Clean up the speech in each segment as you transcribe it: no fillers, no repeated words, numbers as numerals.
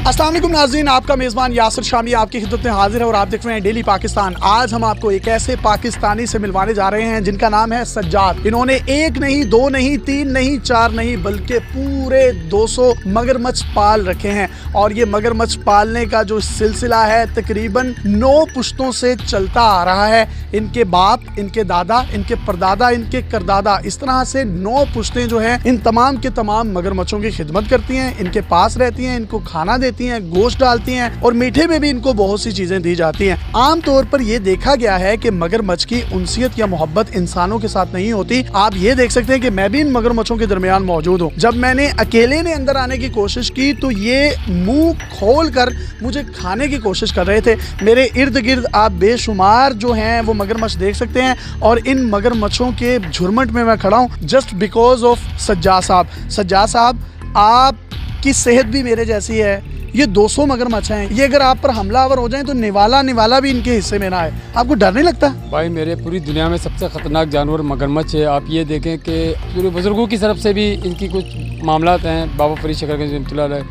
अस्सलाम वालेकुम नाज़रीन, आपका मेज़बान यासिर शामी आपकी खिदमत में हाजिर है और आप देख रहे हैं डेली पाकिस्तान। आज हम आपको एक ऐसे पाकिस्तानी से मिलवाने जा रहे हैं जिनका नाम है सज्जाद। इन्होंने एक नहीं, दो नहीं, तीन नहीं, चार नहीं, बल्कि पूरे 200 मगरमच्छ पाल रखे हैं। और ये मगरमच्छ पालने का जो सिलसिला है तकरीबन 9 पुश्तों से चलता आ रहा है। इनके बाप, इनके दादा, इनके परदादा, इनके करदादा, इस तरह से 9 पुश्तें जो हैं इन तमाम के तमाम मगरमच्छों की खिदमत करती हैं, इनके पास रहती हैं, इनको खाना देती हैं, गोश्त डालती हैं और मीठे में भी इनको बहुत सी चीजें दी जाती हैं। आम तौर पर यह देखा गया है कि मगरमच्छ की उनसियत या मोहब्बत इंसानों के साथ नहीं होती। आप ये देख सकते हैं कि मैं भी इन मगरमच्छों के दरमियान मौजूद हूँ। जब मैंने अकेले ने अंदर आने की कोशिश की तो ये मुंह खोल कर मुझे खाने की कोशिश कर रहे थे। मेरे इर्द गिर्द आप बेशुमार जो हैं वो मगरमच्छ देख सकते हैं और इन मगरमच्छों के झुरमुट में मैं खड़ा हूँ जस्ट बिकॉज ऑफ सज्जाद साहब। सज्जाद साहब, आपकी सेहत भी मेरे जैसी है। ये 200 मगरमच्छ हैं, ये अगर आप पर हमलावर हो जाएं तो निवाला भी इनके हिस्से में ना आए। आपको डर नहीं लगता? भाई, मेरे पूरी दुनिया में सबसे ख़तरनाक जानवर मगरमच्छ है। आप ये देखें कि पूरे बुज़ुर्गों की तरफ से भी इनकी कुछ मामलात हैं, बाबा फरीद शकरगंज रहमतुल्लाह अलैह,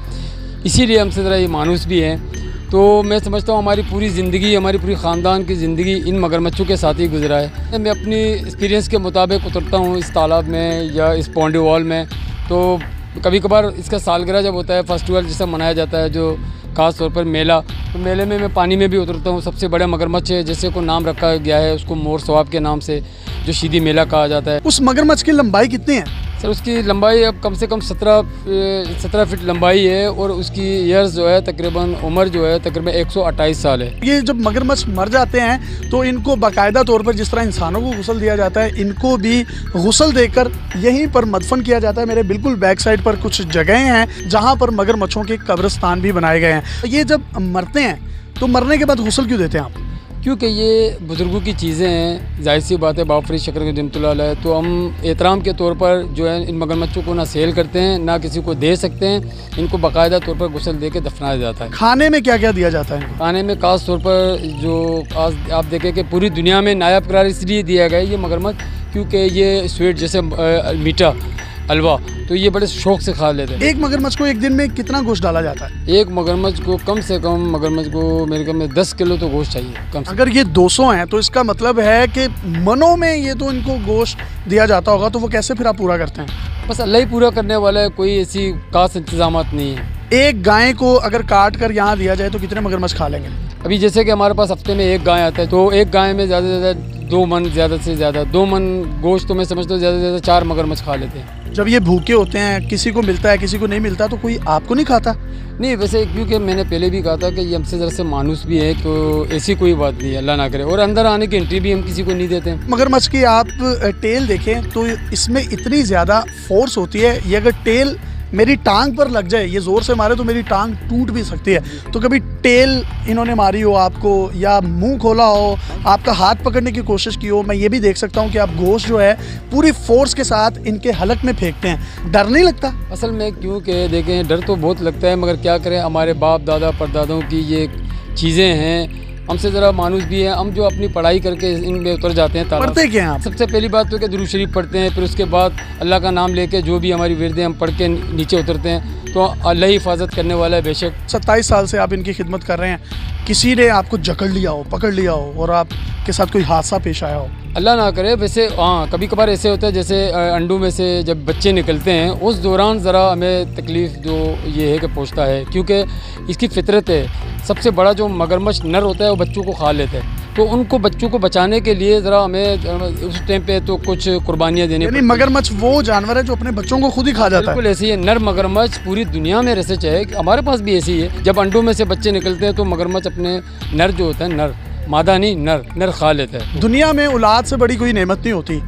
इसीलिए हमसे ज़रा ये मानूस भी हैं। तो मैं समझता हूँ हमारी पूरी ज़िंदगी, हमारी पूरी ख़ानदान की ज़िंदगी इन मगरमच्छों के साथ ही गुजरा है। मैं अपनी एक्सपीरियंस के मुताबिक उतरता हूँ इस तालाब में या इस पौंडी वॉल में, तो कभी कभार इसका सालगिरह जब होता है, फेस्टिवल जैसा मनाया जाता है, जो ख़ास तौर पर मेला, तो मेले में मैं पानी में भी उतरता हूँ। सबसे बड़ा मगरमच्छ है जैसे को नाम रखा गया है उसको मोर सवाब के नाम से, जो शीदी मेला कहा जाता है। उस मगरमच्छ की लंबाई कितनी है? सर, उसकी लंबाई अब कम से कम 17 फीट लंबाई है और उसकी ईयर्स जो है तकरीबन उम्र जो है तकरीबन 128 साल है। ये जब मगरमच्छ मर जाते हैं तो इनको बाकायदा तौर पर जिस तरह इंसानों को गुस्ल दिया जाता है, इनको भी गुस्ल देकर यहीं पर मदफन किया जाता है। मेरे बिल्कुल बैक साइड पर कुछ जगहें हैं जहाँ पर मगरमच्छों के कब्रिस्तान भी बनाए गए हैं। ये जब मरते हैं तो मरने के बाद गुस्ल क्यों देते हैं आप? क्योंकि ये बुज़ुर्गों की चीज़ें हैं, जाहिर सी बात है, बाबा फरीद शकरगंज रहमतुल्लाह अलैह, तो हम एहतराम के तौर पर जो है इन मगरमच्छों को ना सेल करते हैं ना किसी को दे सकते हैं। इनको बाकायदा तौर पर गुस्ल दे के दफनाया जाता है। खाने में क्या क्या दिया जाता है? खाने में खास तौर पर जो आज आप देखें कि पूरी दुनिया में नायाब करार इसलिए दिया गया है ये मगरमच्छ, क्योंकि ये स्वीट जैसे मीठा हलवा तो ये बड़े शौक से खा लेते हैं। एक मगरमच्छ को एक दिन में कितना गोश्त डाला जाता है? एक मगरमच्छ को कम से कम मेरे ख्याल में 10 किलो तो गोश्त चाहिए कम से। अगर ये 200 हैं तो इसका मतलब है कि मनों में ये तो इनको गोश्त दिया जाता होगा, तो वो कैसे फिर आप पूरा करते हैं? बस अल्लाह ही पूरा करने वाला है, कोई ऐसी खास इंतजामात नहीं है। एक गाय को अगर काट कर यहाँ दिया जाए तो कितने मगरमच्छ खा लेंगे? अभी जैसे कि हमारे पास हफ्ते में एक गाय आता है, तो एक गाय में ज़्यादा से ज़्यादा 2 मन, ज़्यादा से ज़्यादा 2 मन गोश्त तो मैं समझता हूँ ज़्यादा से ज़्यादा 4 मगरमच्छ खा लेते हैं। जब ये भूखे होते हैं, किसी को मिलता है किसी को नहीं मिलता, तो कोई आपको नहीं खाता? नहीं, वैसे क्योंकि मैंने पहले भी कहा था कि ये हमसे ज़रा से मानूस भी है, तो ऐसी कोई बात नहीं है, अल्लाह ना करे। और अंदर आने की एंट्री भी हम किसी को नहीं देते हैं। मगरमच्छ की आप टेल देखें तो इसमें इतनी ज़्यादा फोर्स होती है, ये अगर टेल मेरी टांग पर लग जाए, ये ज़ोर से मारे तो मेरी टांग टूट भी सकती है। तो कभी टेल इन्होंने मारी हो आपको या मुंह खोला हो, आपका हाथ पकड़ने की कोशिश की हो? मैं ये भी देख सकता हूँ कि आप गोश्त जो है पूरी फोर्स के साथ इनके हलक में फेंकते हैं। डर नहीं लगता? असल में क्योंकि देखें डर तो बहुत लगता है, मगर क्या करें, हमारे बाप दादा परदादों की ये चीज़ें हैं, हमसे ज़रा मानूस भी है। हम जो अपनी पढ़ाई करके इनमें उतर जाते हैं। पढ़ते क्या हैं आप? सबसे पहली बात तो कि दुरूद शरीफ पढ़ते हैं, फिर उसके बाद अल्लाह का नाम लेके जो भी हमारी विरदें हम पढ़ के नीचे उतरते हैं, तो अल्लाह ही हिफाजत करने वाला है बेशक। 27 साल से आप इनकी खिदमत कर रहे हैं, किसी ने आपको जकड़ लिया हो, पकड़ लिया हो और आपके साथ कोई हादसा पेश आया हो? अल्लाह ना करे। वैसे हाँ, कभी कभार ऐसे होता है जैसे अंडों में से जब बच्चे निकलते हैं उस दौरान ज़रा हमें तकलीफ़ जो ये है कि पहुँचता है, क्योंकि इसकी फितरत है। सबसे बड़ा जो मगरमच्छ नर होता है वो बच्चों को खा लेता है, तो उनको बच्चों को बचाने के लिए ज़रा हमें उस टाइम पे तो कुछ कुर्बानियाँ देनी पड़ती हैं। मगरमच्छ वो जानवर है जो अपने बच्चों को खुद ही खा जाता है? बिल्कुल ऐसी है। नर मगरमच्छ पूरी दुनिया में रिसर्च है, हमारे पास भी ऐसी है। जब अंडों में से बच्चे निकलते हैं तो मगरमच्छ अपने नर जो होता है, नर मादा नहीं, नर खा लेता है। दुनिया में औलाद से बड़ी कोई नेमत नहीं होती।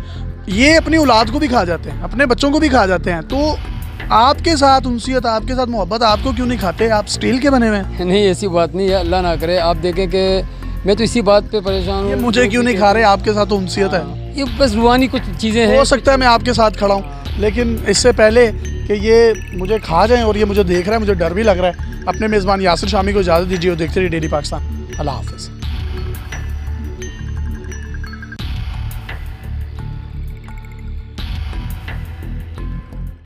ये अपनी औलाद को भी खा जाते हैं, अपने बच्चों को भी खा जाते हैं। तो आपके साथ उनसियत, आपके साथ मोहब्बत, आपको क्यों नहीं खाते? आप स्टील के बने हुए हैं। नहीं, ऐसी बात नहीं है, अल्लाह ना करे। आप देखें कि मैं तो इसी बात पे परेशान हूँ, मुझे क्यों नहीं खा रहे? आपके साथ तो उनसियत है। ये बस रूहानी कुछ चीज़ें हैं। हो सकता है मैं आपके साथ खड़ा हूँ, लेकिन इससे पहले कि ये मुझे खा जाएं और ये मुझे देख रहा है, मुझे डर भी लग रहा है। अपने मेज़बान यासिर शामी को इजाज़त दीजिए और देखते रहिए डेली पाकिस्तान। अल्लाह हाफ़िज़।